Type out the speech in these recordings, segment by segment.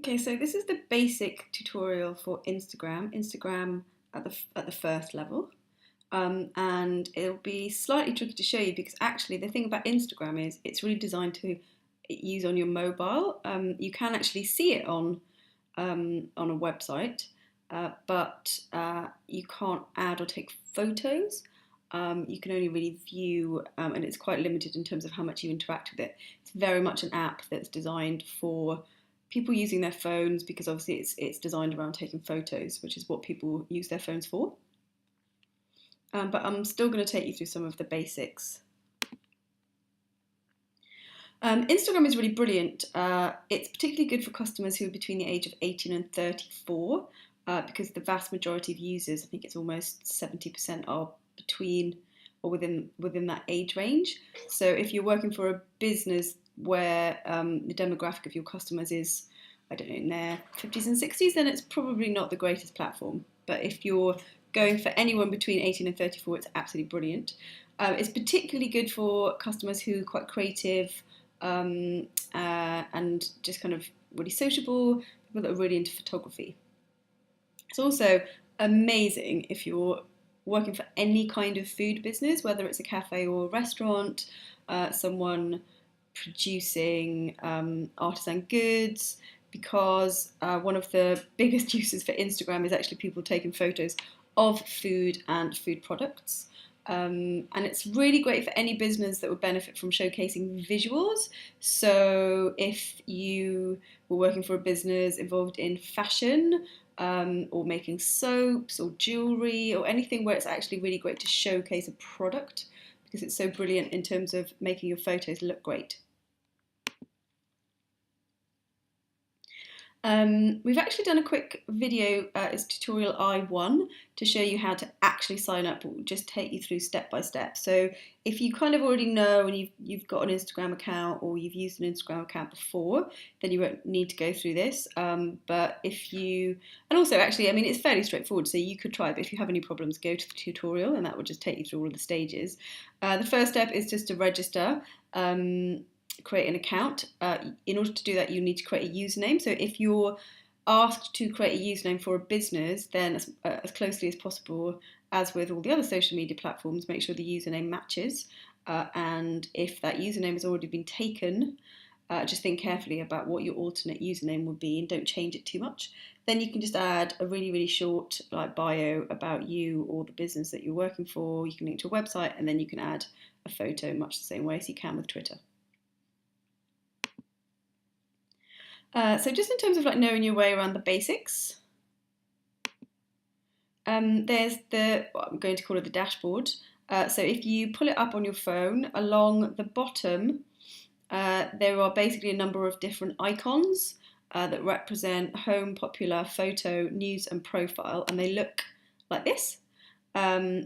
Okay, so this is the basic tutorial for Instagram. Instagram at the first level. And it'll be slightly tricky to show you because actually the thing about Instagram is it's really designed to use on your mobile. You can actually see it on a website, but you can't add or take photos. You can only really view, and it's quite limited in terms of how much you interact with it. It's very much an app that's designed for people using their phones because obviously it's designed around taking photos, which is what people use their phones for. But I'm still going to take you through some of the basics. Instagram is really brilliant. It's particularly good for customers who are between the age of 18 and 34 because the vast majority of users, I think it's almost 70%, are between or within that age range. So if you're working for a business where the demographic of your customers is, I don't know, in their 50s and 60s, then it's probably not the greatest platform. But if you're going for anyone between 18 and 34, it's absolutely brilliant. It's particularly good for customers who are quite creative and just kind of really sociable, people that are really into photography. It's also amazing if you're working for any kind of food business, whether it's a cafe or a restaurant, someone producing artisan goods, because one of the biggest uses for Instagram is actually people taking photos of food and food products. And it's really great for any business that would benefit from showcasing visuals. So if you were working for a business involved in fashion, or making soaps or jewellery or anything where it's actually really great to showcase a product because it's so brilliant in terms of making your photos look great. We've actually done a quick video, it's tutorial I1, to show you how to actually sign up. We'll just take you through step by step. So if you kind of already know and you've got an Instagram account or you've used an Instagram account before, then you won't need to go through this. But if you, and also actually, I mean, it's fairly straightforward, so you could try it, but if you have any problems, go to the tutorial and that will just take you through all of the stages. The first step is just to register. Create an account. In order to do that, you need to create a username. So if you're asked to create a username for a business, then as closely as possible, as with all the other social media platforms, make sure the username matches. And if that username has already been taken, just think carefully about what your alternate username would be and don't change it too much. Then you can just add a really, really short like bio about you or the business that you're working for. You can link to a website and then you can add a photo much the same way as you can with Twitter. So just in terms of like knowing your way around the basics, there's what I'm going to call it the dashboard. So if you pull it up on your phone, along the bottom, there are basically a number of different icons that represent home, popular, photo, news and profile, and they look like this.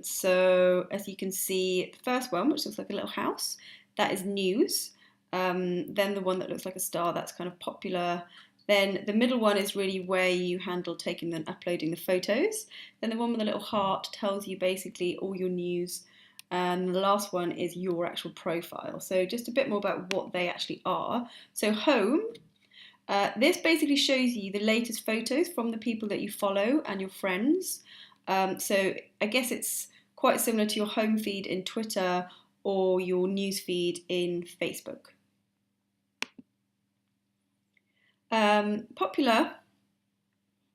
So as you can see, the first one, which looks like a little house, that is news. Then the one that looks like a star, that's kind of popular. Then the middle one is really where you handle taking and uploading the photos. Then the one with the little heart tells you basically all your news. And the last one is your actual profile. So just a bit more about what they actually are. So home, this basically shows you the latest photos from the people that you follow and your friends. So I guess it's quite similar to your home feed in Twitter or your news feed in Facebook. Popular,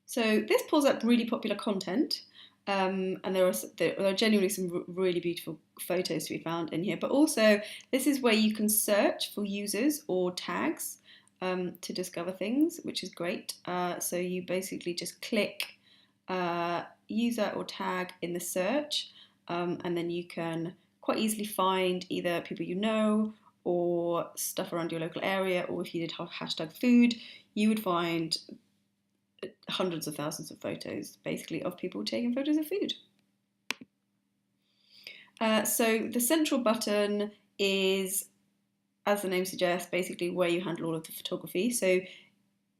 so this pulls up really popular content, and there are genuinely some really beautiful photos to be found in here, but also this is where you can search for users or tags to discover things, which is great. So you basically just click user or tag in the search, and then you can quite easily find either people you know or stuff around your local area, or if you did hashtag food, you would find hundreds of thousands of photos, basically, of people taking photos of food. So the central button is, as the name suggests, basically where you handle all of the photography. So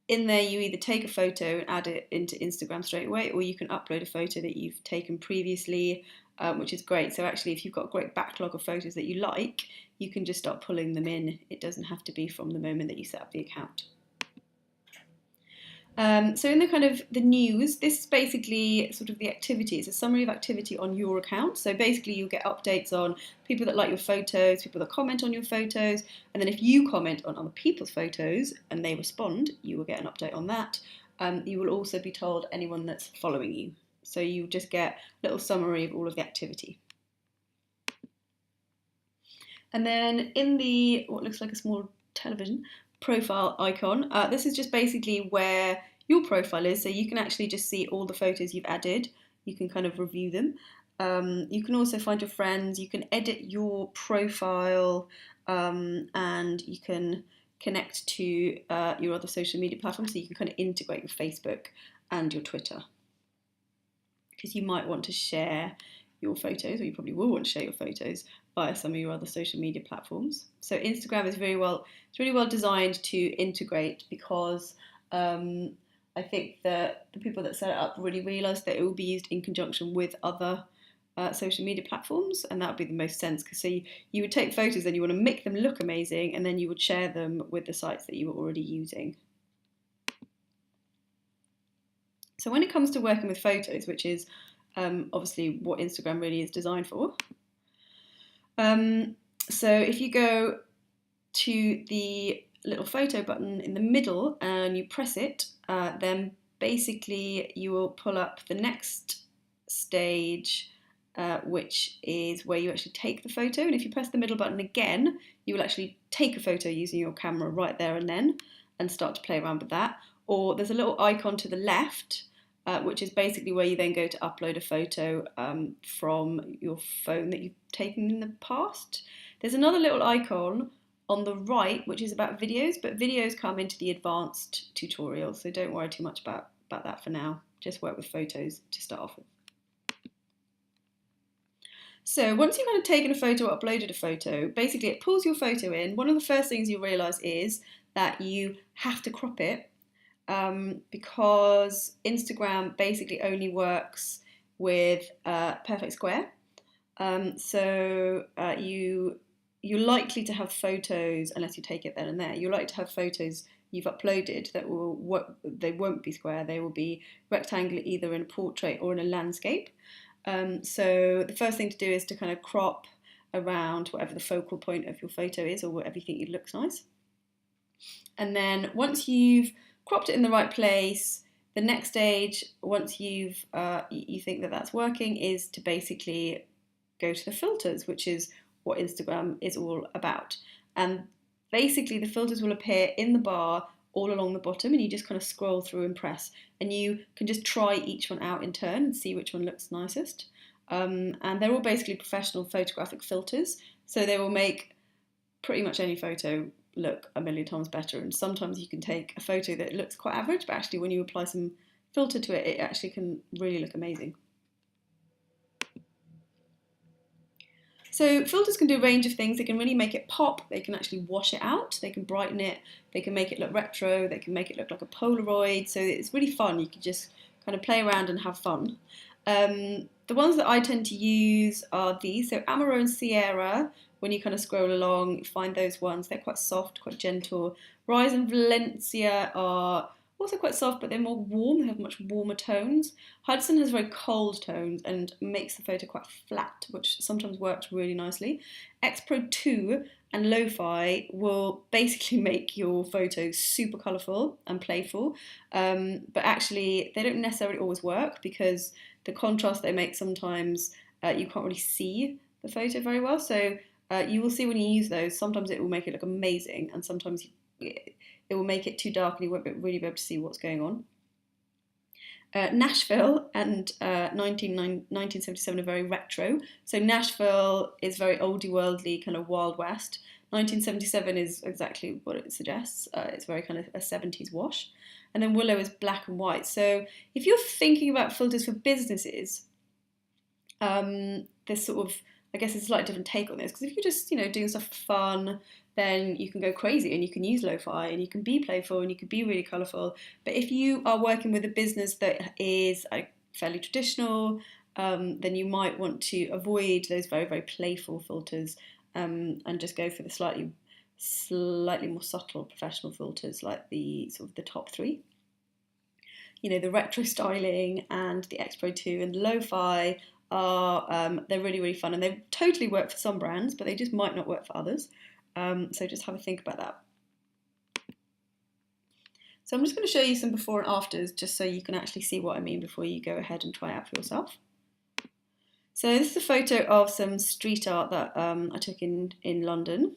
in there, you either take a photo and add it into Instagram straight away, or you can upload a photo that you've taken previously, which is great. So actually, if you've got a great backlog of photos that you like, you can just start pulling them in. It doesn't have to be from the moment that you set up the account. So in the kind of the news, this is basically sort of the activity. It's a summary of activity on your account. So basically you'll get updates on people that like your photos, people that comment on your photos, and then if you comment on other people's photos and they respond, you will get an update on that. You will also be told anyone that's following you. So you just get a little summary of all of the activity. And then in the, what looks like a small television profile icon, this is just basically where your profile is. So you can actually just see all the photos you've added. You can kind of review them. You can also find your friends. You can edit your profile, and you can connect to your other social media platforms. So you can kind of integrate your Facebook and your Twitter, because you might want to share your photos, or you probably will want to share your photos via some of your other social media platforms. So Instagram is really well designed to integrate, because I think that the people that set it up really realised that it will be used in conjunction with other social media platforms, and that would be the most sense, because so you would take photos and you want to make them look amazing, and then you would share them with the sites that you were already using. So when it comes to working with photos, which is obviously what Instagram really is designed for, so if you go to the little photo button in the middle and you press it, then basically you will pull up the next stage, which is where you actually take the photo. And if you press the middle button again, you will actually take a photo using your camera right there and then, and start to play around with that. Or there's a little icon to the left, which is basically where you then go to upload a photo from your phone that you've taken in the past. There's another little icon on the right, which is about videos, but videos come into the advanced tutorial, so don't worry too much about that for now. Just work with photos to start off with. So once you've kind of taken a photo or uploaded a photo, basically it pulls your photo in. One of the first things you'll realise is that you have to crop it, because Instagram basically only works with perfect square. So you're likely to have photos, unless you take it then and there, you're likely to have photos you've uploaded that they won't be square, they will be rectangular, either in a portrait or in a landscape. So the first thing to do is to kind of crop around whatever the focal point of your photo is, or whatever you think looks nice. And then once you've cropped it in the right place, the next stage, once you think that that's working, is to basically go to the filters, which is what Instagram is all about. And basically the filters will appear in the bar all along the bottom, and you just kind of scroll through and press, and you can just try each one out in turn and see which one looks nicest. And they're all basically professional photographic filters, so they will make pretty much any photo look a million times better. And sometimes you can take a photo that looks quite average, but actually when you apply some filter to it, it actually can really look amazing. So filters can do a range of things. They can really make it pop, they can actually wash it out, they can brighten it, they can make it look retro, they can make it look like a Polaroid, so it's really fun. You can just kind of play around and have fun. The ones that I tend to use are these, so Amaro and Sierra. When you kind of scroll along, you find those ones, they're quite soft, quite gentle. Rise and Valencia are also quite soft, but they're more warm, they have much warmer tones. Hudson has very cold tones and makes the photo quite flat, which sometimes works really nicely. X Pro 2 and Lo-Fi will basically make your photos super colourful and playful, but actually they don't necessarily always work, because the contrast they make sometimes you can't really see the photo very well. So you will see when you use those, sometimes it will make it look amazing, and sometimes it will make it too dark and you won't really be able to see what's going on. Nashville and 1977 are very retro. So Nashville is very oldie worldly, kind of Wild West. 1977 is exactly what it suggests. It's very kind of a 70s wash. And then Willow is black and white. So if you're thinking about filters for businesses, there's sort of, I guess it's a slightly different take on this, because if you're just, doing stuff for fun, then you can go crazy and you can use lo-fi and you can be playful and you can be really colourful. But if you are working with a business that is fairly traditional, then you might want to avoid those very, very playful filters, and just go for the slightly more subtle professional filters, like the sort of the top three. the retro styling and the X Pro 2 and Lo-Fi are, they're really, really fun, and they totally work for some brands, but they just might not work for others. So just have a think about that. So I'm just going to show you some before and afters, just so you can actually see what I mean before you go ahead and try it out for yourself. So this is a photo of some street art that I took in London.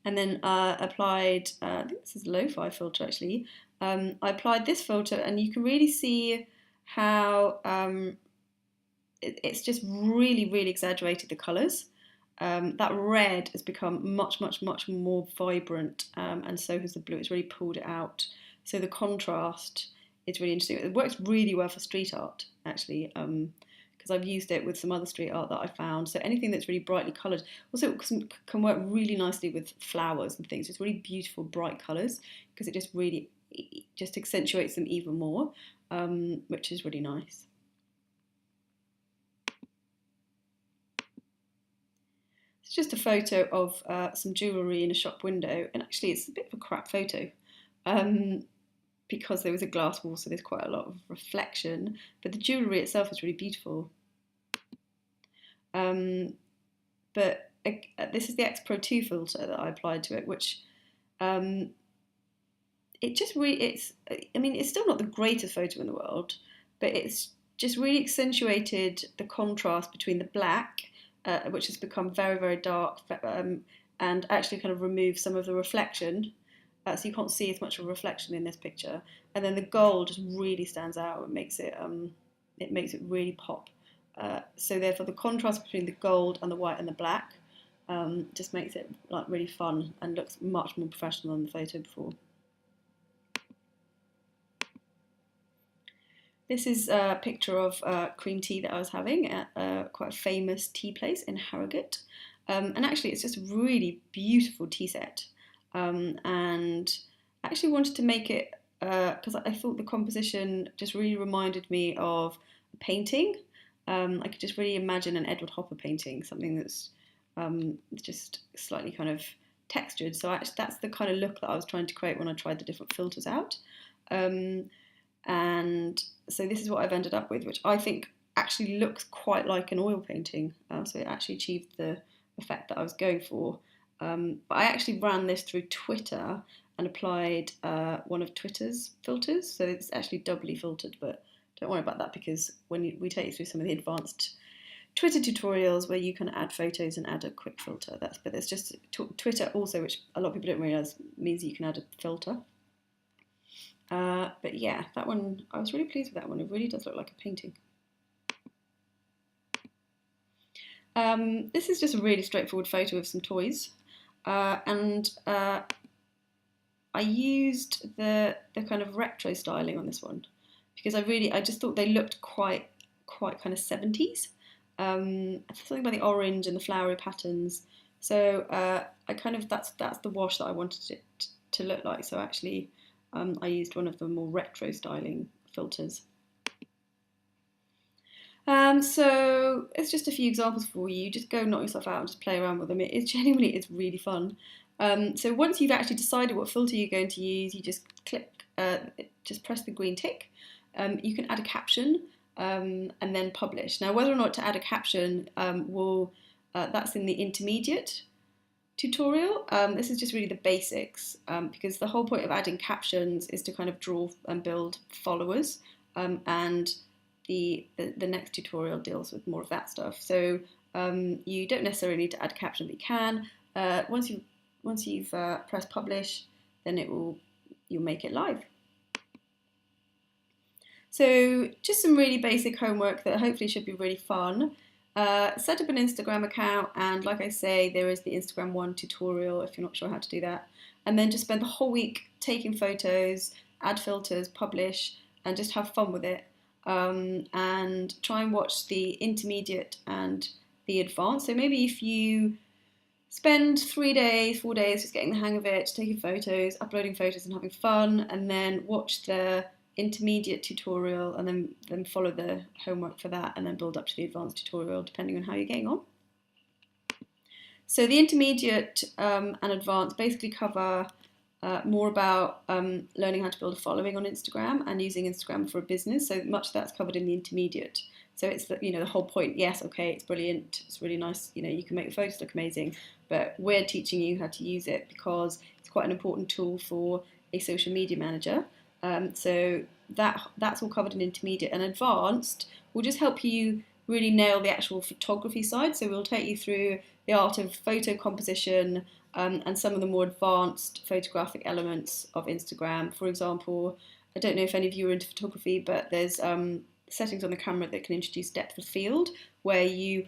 And then applied, I think this is a Lo-Fi filter actually. I applied this filter, and you can really see how it's just really, really exaggerated the colours. That red has become much, much, much more vibrant, and so has the blue. It's really pulled it out. So the contrast is really interesting. It works really well for street art, actually, because I've used it with some other street art that I found. So anything that's really brightly coloured. Also, it can work really nicely with flowers and things. It's really beautiful, bright colours, because it just really just accentuates them even more, which is really nice. It's just a photo of some jewellery in a shop window, and actually it's a bit of a crap photo because there was a glass wall, so there's quite a lot of reflection, but the jewellery itself is really beautiful. But this is the X Pro 2 filter that I applied to it, which it just really, I mean, it's still not the greatest photo in the world, but it's just really accentuated the contrast between the black, which has become very, very dark, and actually kind of removed some of the reflection. So you can't see as much of a reflection in this picture. And then the gold just really stands out and makes it really pop. So therefore the contrast between the gold and the white and the black just makes it like really fun and looks much more professional than the photo before. This is a picture of cream tea that I was having at quite a famous tea place in Harrogate. And actually it's just a really beautiful tea set. And I actually wanted to make it, because I thought the composition just really reminded me of a painting. I could just really imagine an Edward Hopper painting, something that's just slightly kind of textured. So actually that's the kind of look that I was trying to create when I tried the different filters out. And so this is what I've ended up with, which I think actually looks quite like an oil painting. So it actually achieved the effect that I was going for. But I actually ran this through Twitter and applied one of Twitter's filters. So it's actually doubly filtered, but don't worry about that, because when we take you through some of the advanced Twitter tutorials where you can add photos and add a quick filter. But it's just Twitter also, which a lot of people don't realise, means you can add a filter. But yeah, that one, I was really pleased with that one. It really does look like a painting. This is just a really straightforward photo of some toys. And I used the kind of retro styling on this one because I just thought they looked quite kind of 70s. Something about the orange and the flowery patterns. So that's the wash that I wanted it to look like. So actually, I used one of the more retro styling filters. So it's just a few examples for you. Just go knock yourself out and just play around with them. It's really fun. So once you've actually decided what filter you're going to use, you just just press the green tick. You can add a caption and then publish. Now, whether or not to add a caption that's in the intermediate tutorial. This is just really the basics, because the whole point of adding captions is to kind of draw and build followers, and the next tutorial deals with more of that stuff. So you don't necessarily need to add a caption, but you can. Once you've pressed publish, then you'll make it live. So just some really basic homework that hopefully should be really fun. Set up an Instagram account, and like I say, there is the Instagram 1 tutorial if you're not sure how to do that. And then just spend the whole week taking photos, add filters, publish, and just have fun with it. And try and watch the intermediate and the advanced. So maybe if you spend 3 days, 4 days just getting the hang of it, taking photos, uploading photos and having fun, and then watch the intermediate tutorial and then follow the homework for that, and then build up to the advanced tutorial depending on how you're getting on. So the intermediate and advanced basically cover more about learning how to build a following on Instagram and using Instagram for a business. So much of that's covered in the intermediate. So it's the whole point. Yes, okay, it's brilliant. It's really nice. You can make your photos look amazing, but we're teaching you how to use it because it's quite an important tool for a social media manager. So that's all covered in intermediate, and advanced will just help you really nail the actual photography side. So we'll take you through the art of photo composition, and some of the more advanced photographic elements of Instagram. For example, I don't know if any of you are into photography, but there's settings on the camera that can introduce depth of field, where you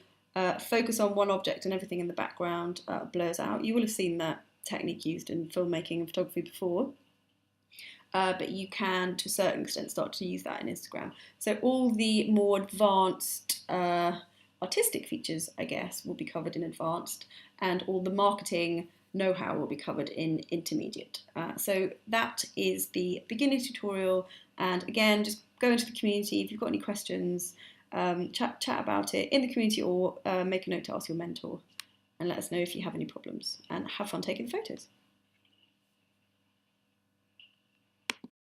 focus on one object and everything in the background blurs out. You will have seen that technique used in filmmaking and photography before. But you can, to a certain extent, start to use that in Instagram. So all the more advanced artistic features, I guess, will be covered in advanced, and all the marketing know-how will be covered in intermediate. So that is the beginner tutorial, and again, just go into the community. If you've got any questions, chat about it in the community, or make a note to ask your mentor, and let us know if you have any problems, and have fun taking the photos.